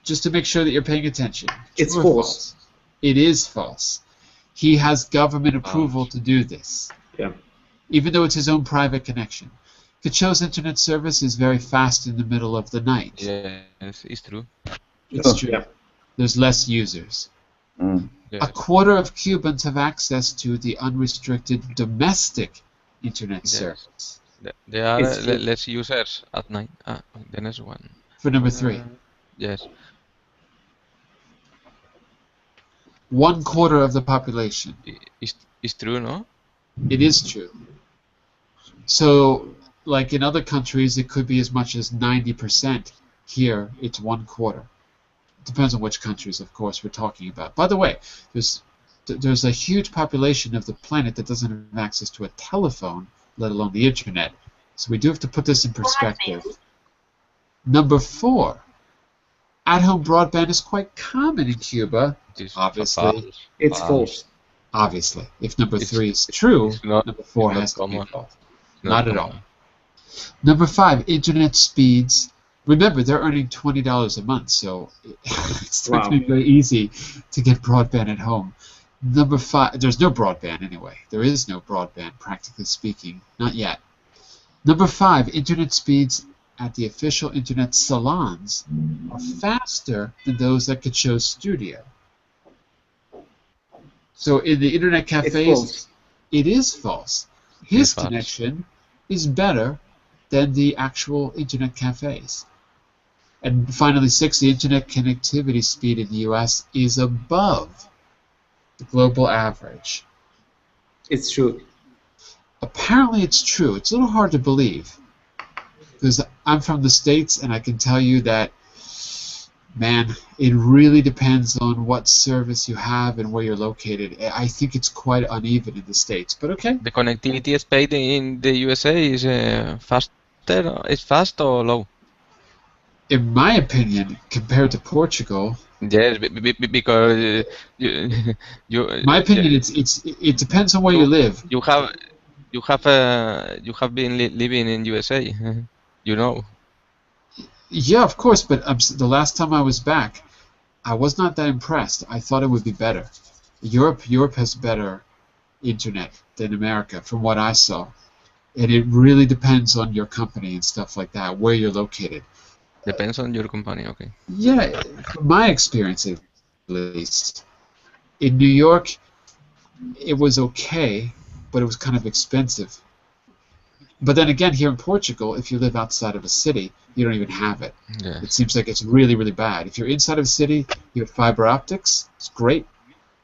Speaker 1: Just to make sure that you're paying attention.
Speaker 2: It's
Speaker 1: True or
Speaker 2: false.
Speaker 1: It is false. He has government approval to do this.
Speaker 2: Yeah.
Speaker 1: Even though it's his own private connection. Kacho's internet service is very fast in the middle of the night.
Speaker 3: Yes, it's true.
Speaker 1: It's true.
Speaker 2: Yeah.
Speaker 1: There's less users.
Speaker 4: Mm.
Speaker 3: Yes.
Speaker 1: A quarter of Cubans have access to the unrestricted domestic internet
Speaker 3: Yes.
Speaker 1: service.
Speaker 3: There are
Speaker 2: It's true.
Speaker 3: less users at night. The next one.
Speaker 1: For number 3.
Speaker 3: Yes.
Speaker 1: 1/4 of the population.
Speaker 3: It's true, no?
Speaker 1: It is true. So, like in other countries, it could be as much as 90%. Here, it's 1/4. Depends on which countries, of course, we're talking about. By the way, there's a huge population of the planet that doesn't have access to a telephone, let alone the internet. So we do have to put this in perspective. Number 4, at-home broadband is quite common in Cuba.
Speaker 3: It is
Speaker 1: Obviously.
Speaker 3: false.
Speaker 2: It's false.
Speaker 1: Obviously. If number
Speaker 3: It's-
Speaker 1: 3 is true,
Speaker 3: it's not-
Speaker 1: number 4
Speaker 3: it's not
Speaker 1: has to be
Speaker 3: common.
Speaker 1: false.
Speaker 3: Not
Speaker 1: Not at
Speaker 3: common.
Speaker 1: all. Number 5, internet speeds. Remember, they're earning $20 a month, so it's not
Speaker 2: Wow.
Speaker 1: going to be very easy to get broadband at home. Number 5, there's no broadband anyway. There is no broadband, practically speaking. Not yet. Number 5, internet speeds at the official internet salons are faster than those at Kacho's studio. So in the internet
Speaker 2: It's
Speaker 1: cafes,
Speaker 2: false.
Speaker 1: it is false. His
Speaker 3: It's false.
Speaker 1: connection is better than the actual internet cafes. And finally, 6, the internet connectivity speed in the US is above the global average.
Speaker 2: It's true.
Speaker 1: Apparently it's true. It's a little hard to believe because I'm from the States and I can tell you that, man, it really depends on what service you have and where you're located. I think it's quite uneven in the States, but okay.
Speaker 3: The connectivity speed in the USA is faster. Is fast or low?
Speaker 1: In my opinion, compared to Portugal,
Speaker 3: Yes, because you.
Speaker 1: my opinion, it depends on where you live.
Speaker 3: You have been living in USA. You know.
Speaker 1: Yeah, of course, but the last time I was back, I was not that impressed. I thought it would be better. Europe has better internet than America, from what I saw, and it really depends on your company and stuff like that, where you're located.
Speaker 3: Depends on your company. Okay.
Speaker 1: Yeah, from my experience at least, in New York, it was okay. but it was kind of expensive. But then again, here in Portugal, if you live outside of a city, you don't even have it.
Speaker 3: Yes.
Speaker 1: It seems like it's really, really bad. If you're inside of a city, you have fiber optics. It's great.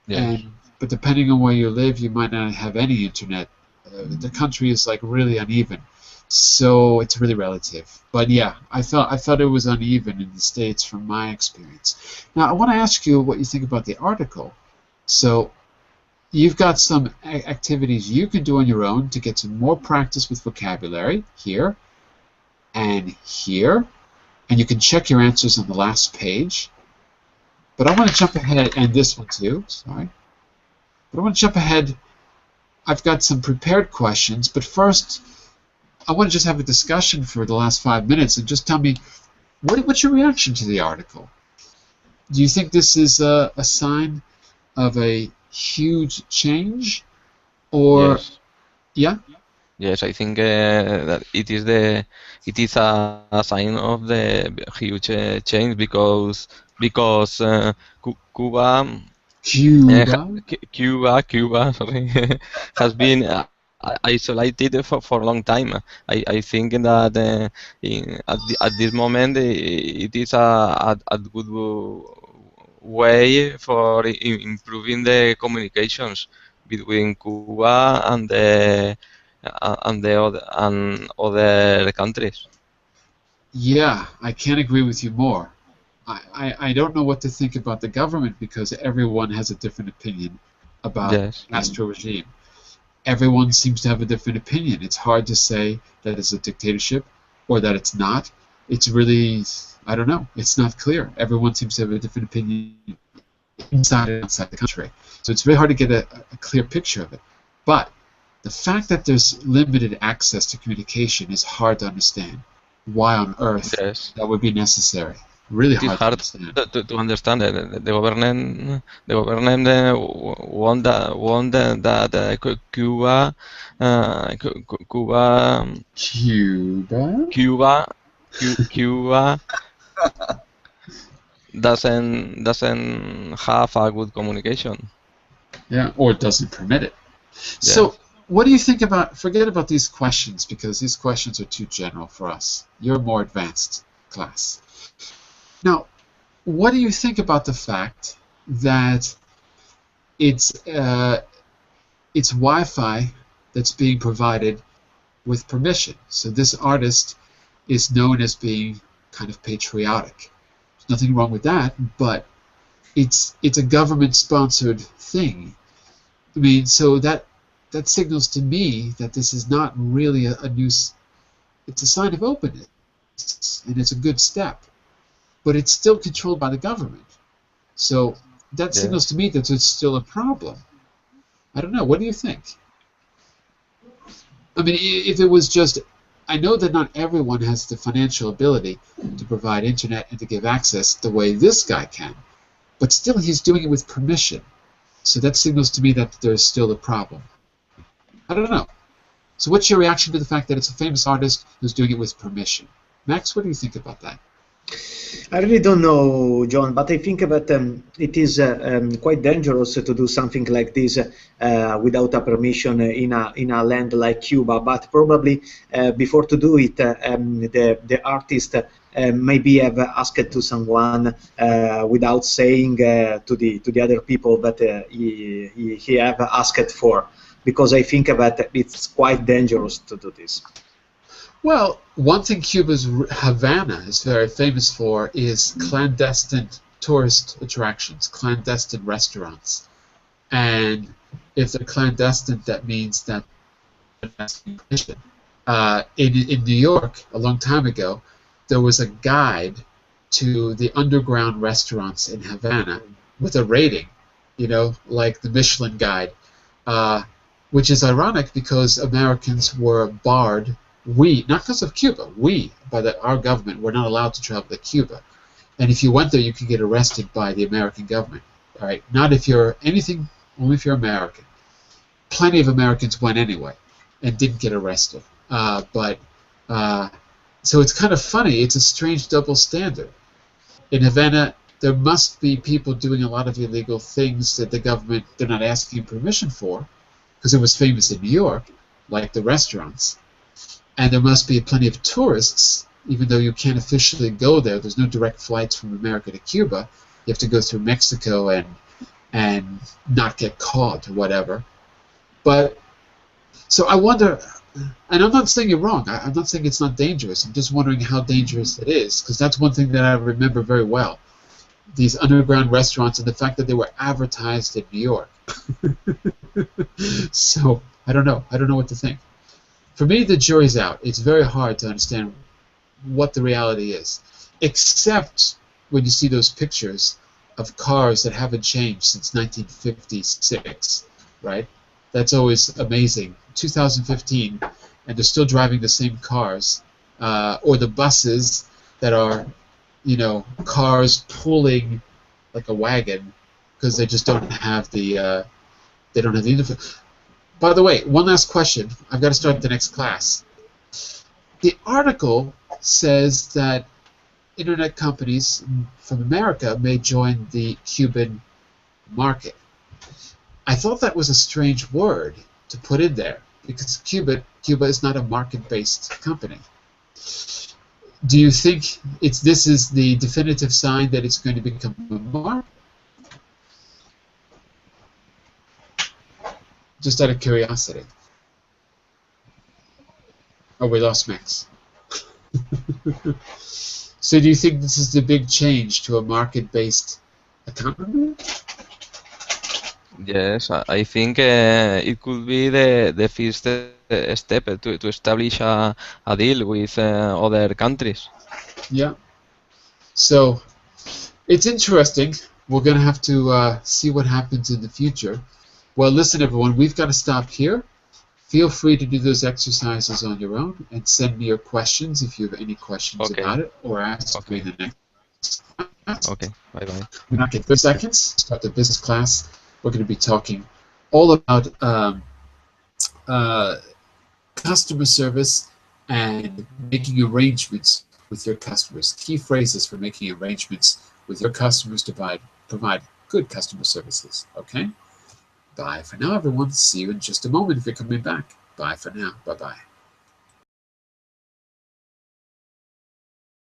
Speaker 3: Yes.
Speaker 1: But depending on where you live, you might not have any internet. The country is like really uneven, so it's really relative. But yeah, I thought it was uneven in the States from my experience. Now I want to ask you what you think about the article. So you've got some activities you can do on your own to get some more practice with vocabulary here and here, and you can check your answers on the last page. But I want to jump ahead, and this one too, sorry. But I want to jump ahead. I've got some prepared questions, but first I want to just have a discussion for the last 5 minutes and just tell me, what's your reaction to the article? Do you think this is a sign of a huge change, or
Speaker 3: Yes.
Speaker 1: yeah?
Speaker 3: Yes, I think that it is a sign of the huge change because Cuba
Speaker 1: Cuba?
Speaker 3: Cuba, sorry, has been isolated for a long time. I think that at this moment it is a good way for improving the communications between Cuba and other countries.
Speaker 1: Yeah, I can't agree with you more. I don't know what to think about the government because everyone has a different opinion about
Speaker 3: Yes,
Speaker 1: Castro regime. Everyone seems to have a different opinion. It's hard to say that it's a dictatorship or that it's not. It's really, I don't know. It's not clear. Everyone seems to have a different opinion inside and outside the country. So it's really hard to get a clear picture of it. But the fact that there's limited access to communication is hard to understand. Why on earth
Speaker 3: yes.
Speaker 1: that would be necessary? Really
Speaker 3: It is
Speaker 1: hard to
Speaker 3: hard
Speaker 1: understand.
Speaker 3: to understand. The government want that Cuba, Cuba,
Speaker 1: Cuba?
Speaker 3: Cuba doesn't have a good communication.
Speaker 1: Yeah, or it doesn't permit it. So,
Speaker 3: Yes.
Speaker 1: what do you think about, forget about these questions because these questions are too general for us. You're a more advanced class. Now, what do you think about the fact that it's Wi-Fi that's being provided with permission? So this artist is known as being kind of patriotic. There's nothing wrong with that, but it's a government-sponsored thing. I mean, so that signals to me that this is not really a new. It's a sign of openness, and it's a good step, but it's still controlled by the government. So that signals
Speaker 3: Yes.
Speaker 1: to me that it's still a problem. I don't know. What do you think? I mean, if it was just, I know that not everyone has the financial ability to provide internet and to give access the way this guy can, but still he's doing it with permission. So that signals to me that there's still a problem. I don't know. So what's your reaction to the fact that it's a famous artist who's doing it with permission? Max, what do you think about that?
Speaker 2: I really don't know, John, but I think that it is quite dangerous to do something like this without a permission in a land like Cuba. But probably before to do it, the artist maybe have asked to someone without saying to the other people that he have asked for, because I think that it's quite dangerous to do this.
Speaker 1: Well, one thing Cuba's Havana is very famous for is clandestine tourist attractions, clandestine restaurants. And if they're clandestine, that means that they're asking permission. In New York, a long time ago, there was a guide to the underground restaurants in Havana with a rating, like the Michelin guide, which is ironic because Americans were barred. Not because of Cuba, by our government, were not allowed to travel to Cuba. And if you went there, you could get arrested by the American government. All right, not if you're anything, only if you're American. Plenty of Americans went anyway and didn't get arrested. So it's kind of funny. It's a strange double standard. In Havana, there must be people doing a lot of illegal things that the government, they're not asking permission for, because it was famous in New York, like the restaurants. And there must be plenty of tourists, even though you can't officially go there. There's no direct flights from America to Cuba. You have to go through Mexico and not get caught or whatever. But so I wonder, and I'm not saying you're wrong. I'm not saying it's not dangerous. I'm just wondering how dangerous it is, because that's one thing that I remember very well. These underground restaurants and the fact that they were advertised in New York. So I don't know. I don't know what to think. For me, the jury's out. It's very hard to understand what the reality is, except when you see those pictures of cars that haven't changed since 1956, right? That's always amazing. 2015, and they're still driving the same cars, or the buses that are, you know, cars pulling like a wagon because they just don't have the interface. By the way, one last question. I've got to start the next class. The article says that internet companies from America may join the Cuban market. I thought that was a strange word to put in there because Cuba is not a market-based company. Do you think this is the definitive sign that it's going to become a market? Just out of curiosity. Oh, we lost Max. So do you think this is the big change to a market-based economy?
Speaker 3: Yes, I think it could be the first step to establish a deal with other countries.
Speaker 1: Yeah. So it's interesting. We're going to have to see what happens in the future. Well, listen, everyone, we've got to stop here. Feel free to do those exercises on your own and send me your questions if you have any questions about it, or ask me the next class.
Speaker 3: Okay, bye-bye.
Speaker 1: We're not getting 30 seconds. Start the business class. We're going to be talking all about customer service and making arrangements with your customers. Key phrases for making arrangements with your customers to provide good customer services. Okay? Bye for now, everyone. See you in just a moment if you're coming back. Bye for now. Bye-bye.